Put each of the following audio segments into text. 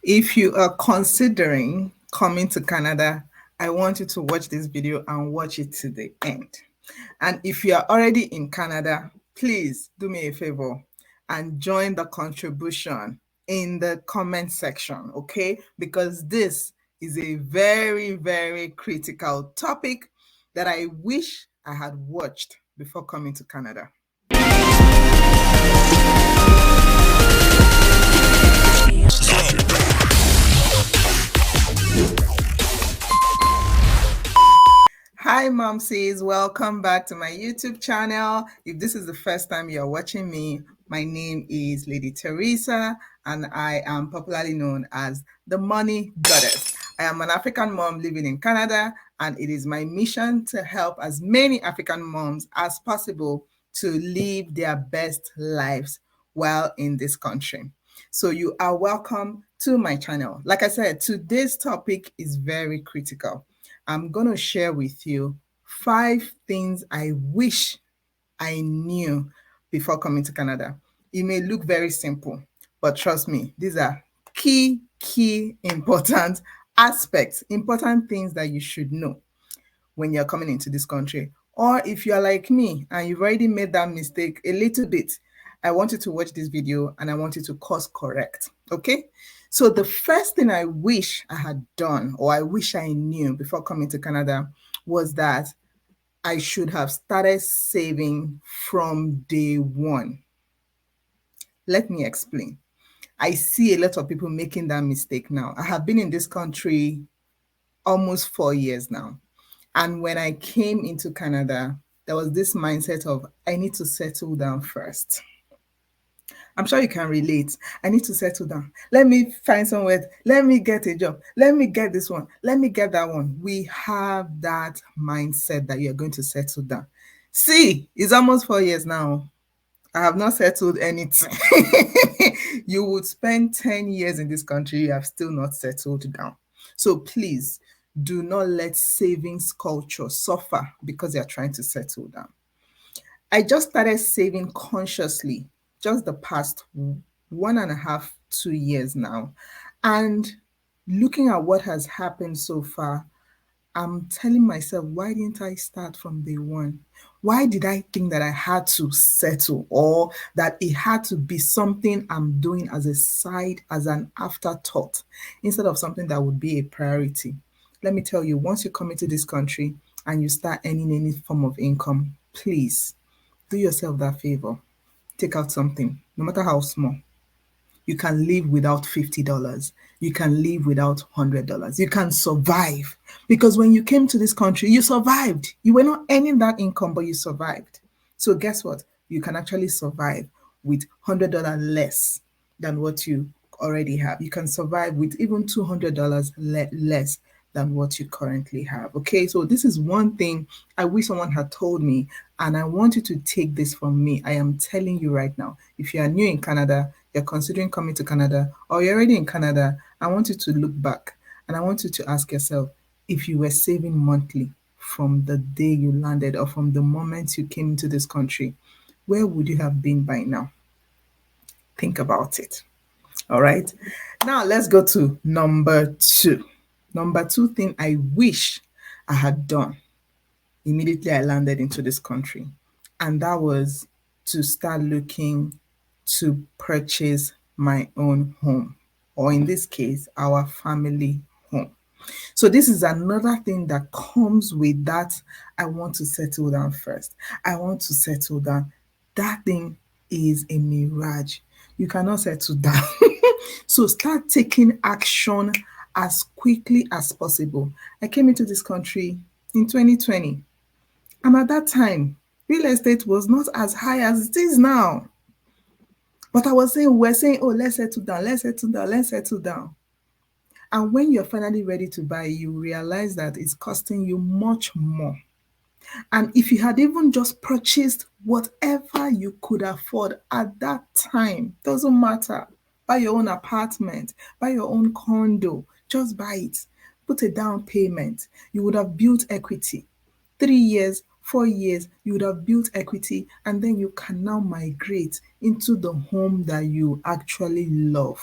If you are considering coming to Canada, I want you to watch this video and watch it to the end. And if you are already in Canada, please do me a favor and join the contribution in the comment section, okay? Because this is a very, very critical topic that I wish I had watched before coming to Canada. Hi Mumsies, welcome back to my YouTube channel. If this is the first time you're watching me, my name is Lady Teresa and I am popularly known as the Money Goddess. I am an African mom living in Canada and it is my mission to help as many African moms as possible to live their best lives while in this country. So you are welcome to my channel. Like I said, today's topic is very critical. I'm going to share with you 5 things I wish I knew before coming to Canada. It may look very simple, but trust me, these are key important aspects, important things that you should know when you're coming into this country. Or if you're like me and you've already made that mistake a little bit, I want you to watch this video and I want you to course correct, okay? So the first thing I wish I had done or I wish I knew before coming to Canada was that I should have started saving from day one. Let me explain. I see a lot of people making that mistake now. I have been in this country almost 4 years now. And when I came into Canada, there was this mindset of I need to settle down first. I'm sure you can relate. I need to settle down. Let me find somewhere. Let me get a job. Let me get this one. Let me get that one. We have that mindset that you're going to settle down. See, it's almost 4 years now. I have not settled anything. You would spend 10 years in this country, you have still not settled down. So please do not let savings culture suffer because you're trying to settle down. I just started saving consciously just the past 1.5, 2 years now. And looking at what has happened so far, I'm telling myself, why didn't I start from day one? Why did I think that I had to settle or that it had to be something I'm doing as a side, as an afterthought, instead of something that would be a priority? Let me tell you, once you come into this country and you start earning any form of income, please do yourself that favor. Take out something, no matter how small. You can live without $50. You can live without $100. You can survive. Because when you came to this country, you survived. You were not earning that income, but you survived. So guess what? You can actually survive with $100 less than what you already have. You can survive with even $200 less than what you currently have. Okay, so this is one thing I wish someone had told me, and I want you to take this from me. I am telling you right now, if you are new in Canada, you're considering coming to Canada, or you're already in Canada, I want you to look back and I want you to ask yourself, if you were saving monthly from the day you landed or from the moment you came into this country, where would you have been by now? Think about it. All right. Now let's go to number 2. Number 2 thing I wish I had done immediately I landed into this country, and that was to start looking to purchase my own home, or in this case, our family home. So this is another thing that comes with that. I want to settle down first. I want to settle down. That thing is a mirage. You cannot settle down. So start taking action as quickly as possible. I came into this country in 2020. And at that time, real estate was not as high as it is now. But we're saying, oh, let's settle down, let's settle down, let's settle down. And when you're finally ready to buy, you realize that it's costing you much more. And if you had even just purchased whatever you could afford at that time, doesn't matter. Buy your own apartment, buy your own condo, just buy it. Put a down payment. You would have built equity. 3 years, 4 years, you would have built equity, and then you can now migrate into the home that you actually love.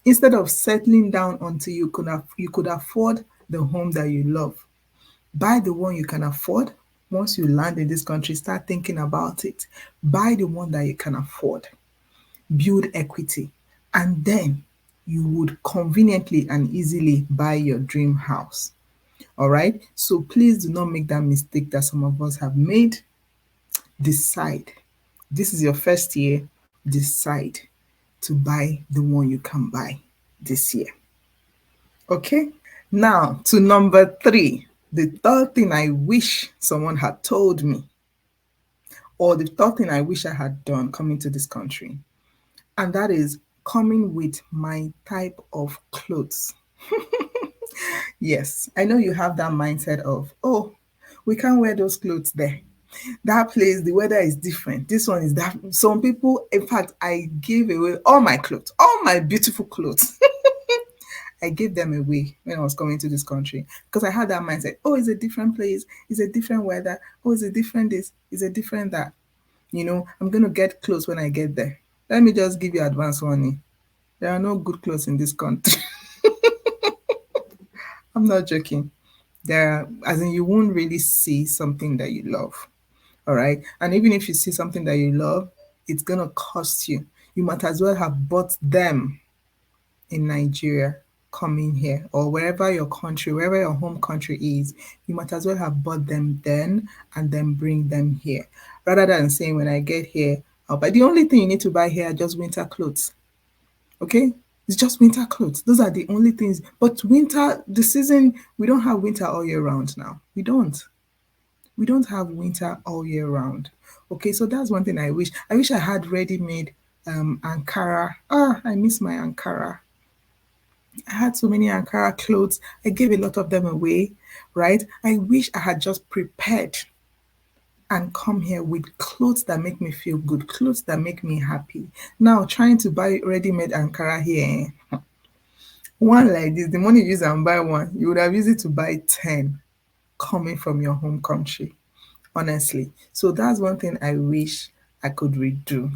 Instead of settling down until you could afford the home that you love, buy the one you can afford. Once you land in this country, start thinking about it. Buy the one that you can afford, build equity, and then you would conveniently and easily buy your dream house. All right. So please do not make that mistake that some of us have made. Decide. This is your first year. Decide to buy the one you can buy this year. Okay. Now to number three. The third thing I wish someone had told me, or the third thing I wish I had done coming to this country, and that is coming with my type of clothes. Yes, I know you have that mindset of, oh, we can't wear those clothes there. That place, the weather is different. This one is that. Some people, in fact, I gave away all my clothes, all my beautiful clothes. I gave them away when I was coming to this country because I had that mindset. Oh, it's a different place. It's a different weather. Oh, it's a different this. It's a different that. I'm going to get clothes when I get there. Let me just give you advance warning. There are no good clothes in this country. I'm not joking. There are, as in, you won't really see something that you love. All right. And even if you see something that you love, it's going to cost you. You might as well have bought them in Nigeria coming here, or wherever your country, wherever your home country is. You might as well have bought them then and then bring them here, rather than saying when I get here, I'll buy. The only thing you need to buy here are just winter clothes. Okay. It's just winter clothes. Those are the only things. But winter, the season, we don't have winter all year round now. We don't have winter all year round. Okay, so that's one thing I wish. I wish I had ready-made Ankara. Ah, I miss my Ankara. I had so many Ankara clothes. I gave a lot of them away, right? I wish I had just prepared and come here with clothes that make me feel good, clothes that make me happy. Now, trying to buy ready-made Ankara here, one like this, the money you use and buy one, you would have used it to buy 10 coming from your home country, honestly. So that's one thing I wish I could redo.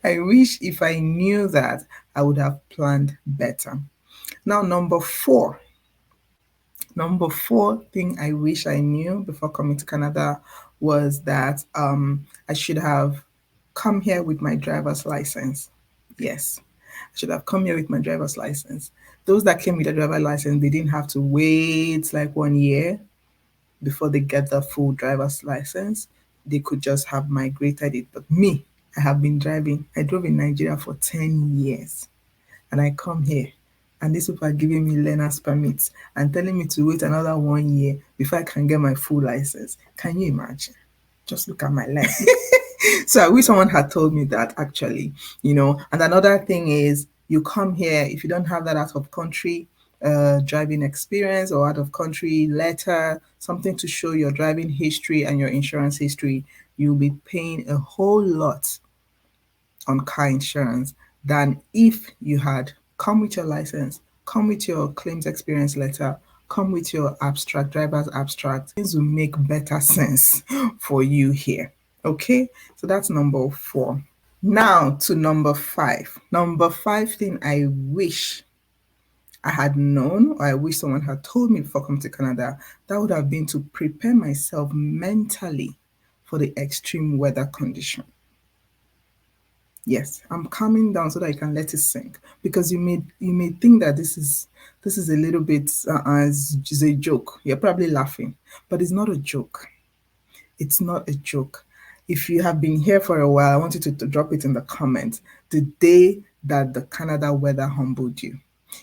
I wish if I knew that, I would have planned better. Now, number four thing I wish I knew before coming to Canada was that I should have come here with my driver's license. Yes, I should have come here with my driver's license. Those that came with a driver's license, they didn't have to wait like 1 year before they get the full driver's license. They could just have migrated it. But me, I have been driving. I drove in Nigeria for 10 years and I come here and these people are giving me learner's permits and telling me to wait another 1 year before I can get my full license. Can you imagine? Just look at my life. So I wish someone had told me that actually. And another thing is you come here, if you don't have that out of country driving experience or out of country letter, something to show your driving history and your insurance history, you'll be paying a whole lot on car insurance than if you had come with your license, come with your claims experience letter, come with your abstract, driver's abstract. Things will make better sense for you here. Okay, so that's number four. Now to number five. Number five thing I wish I had known, or I wish someone had told me before coming to Canada, that would have been to prepare myself mentally for the extreme weather condition. Yes, I'm calming down so that I can let it sink because you may think that this is a little bit is a joke. You're probably laughing, but it's not a joke. It's not a joke. If you have been here for a while, I want you to drop it in the comments. The day that the Canada weather humbled you.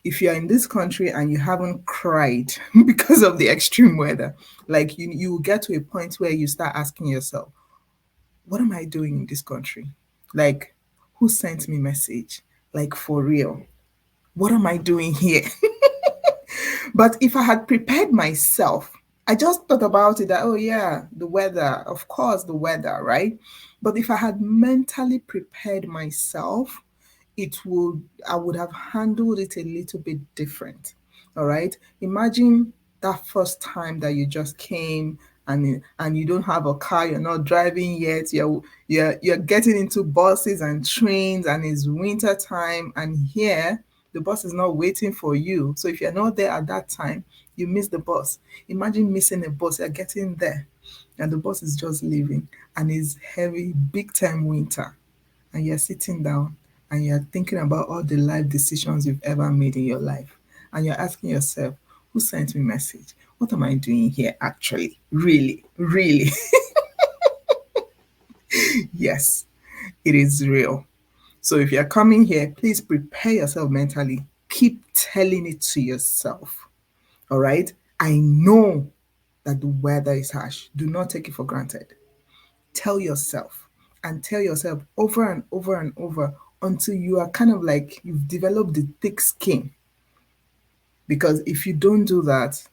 If you're in this country and you haven't cried because of the extreme weather, like you will get to a point where you start asking yourself, what am I doing in this country? Like, who sent me message? Like, for real, what am I doing here? But if I had prepared myself, I just thought about it that, oh, yeah, the weather, of course, the weather, right? But if I had mentally prepared myself, I would have handled it a little bit different. All right. Imagine that first time that you just came and you don't have a car, you're not driving yet, you're getting into buses and trains and it's winter time and here The bus is not waiting for you. So if you're not there at that time, you miss the bus. Imagine missing a bus. You're getting there and the bus is just leaving and it's heavy, big time winter. And you're sitting down and you're thinking about all the life decisions you've ever made in your life. And you're asking yourself, who sent me message? What am I doing here actually? Really? Really? Yes, it is real. So if you're coming here, please prepare yourself mentally. Keep telling it to yourself. All right? I know that the weather is harsh. Do not take it for granted. Tell yourself and tell yourself over and over and over until you are kind of like you've developed the thick skin. Because if you don't do that,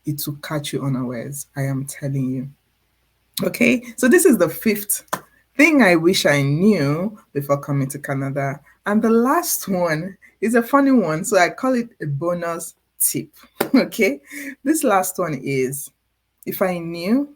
it will catch you unawares. I am telling you. Okay, so this is the fifth thing I wish I knew before coming to Canada. And the last one is a funny one, so I call it a bonus tip. Okay, this last one is if I knew,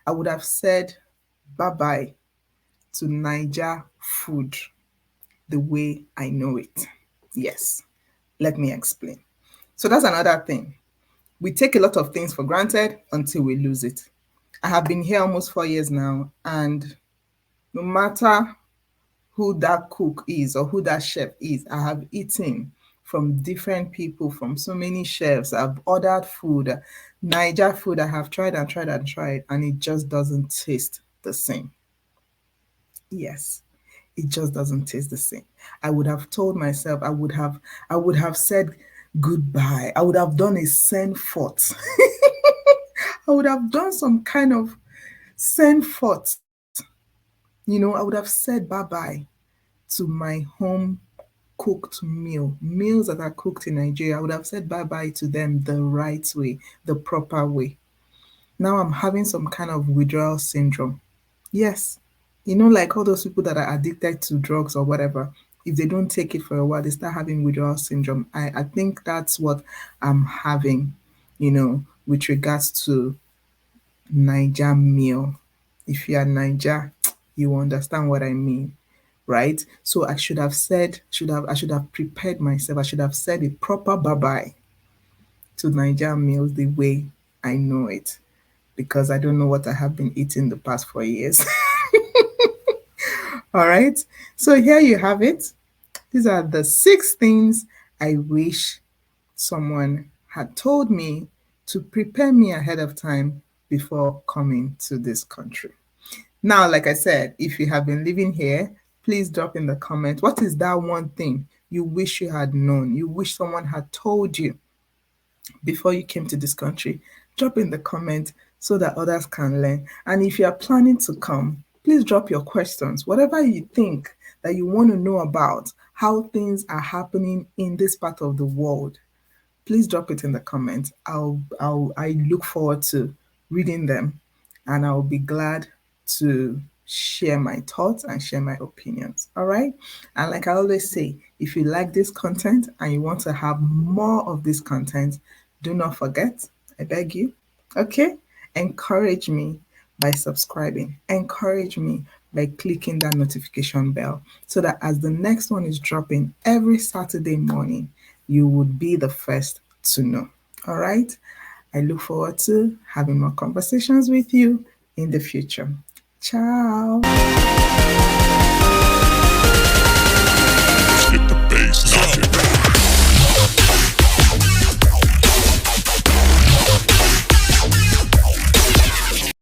I would have said bye bye to Niger food the way I know it. Yes, let me explain. So that's another thing. We take a lot of things for granted until we lose it. I have been here almost 4 years now, and no matter who that cook is or who that chef is, I have eaten from different people, from so many chefs. I've ordered food, Niger food. I have tried and tried and tried, and it just doesn't taste the same. Yes, it just doesn't taste the same. I would have told myself, I would have said goodbye. I would have done a send forth. I would have done some kind of send forth. I would have said bye bye to my home cooked meals that are cooked in Nigeria. I would have said bye bye to them the right way, the proper way. Now I'm having some kind of withdrawal syndrome. Yes, like all those people that are addicted to drugs or whatever, if they don't take it for a while, they start having withdrawal syndrome. I think that's what I'm having, with regards to Niger meal. If you are Niger, you understand what I mean, right? So I should have prepared myself. I should have said a proper bye bye to Niger meals the way I know it, because I don't know what I have been eating the past 4 years. All right. So here you have it. These are the 6 things I wish someone had told me to prepare me ahead of time before coming to this country. Now, like I said, if you have been living here, please drop in the comment. What is that one thing you wish you had known? You wish someone had told you before you came to this country? Drop in the comment so that others can learn. And if you are planning to come, please drop your questions. Whatever you think that you want to know about how things are happening in this part of the world, please drop it in the comments. I look forward to reading them, and I'll be glad to share my thoughts and share my opinions. All right. And like I always say, if you like this content and you want to have more of this content, do not forget, I beg you, okay? Encourage me by subscribing. Encourage me by clicking that notification bell so that as the next one is dropping every Saturday morning, you would be the first to know. All right. I look forward to having more conversations with you in the future. Ciao.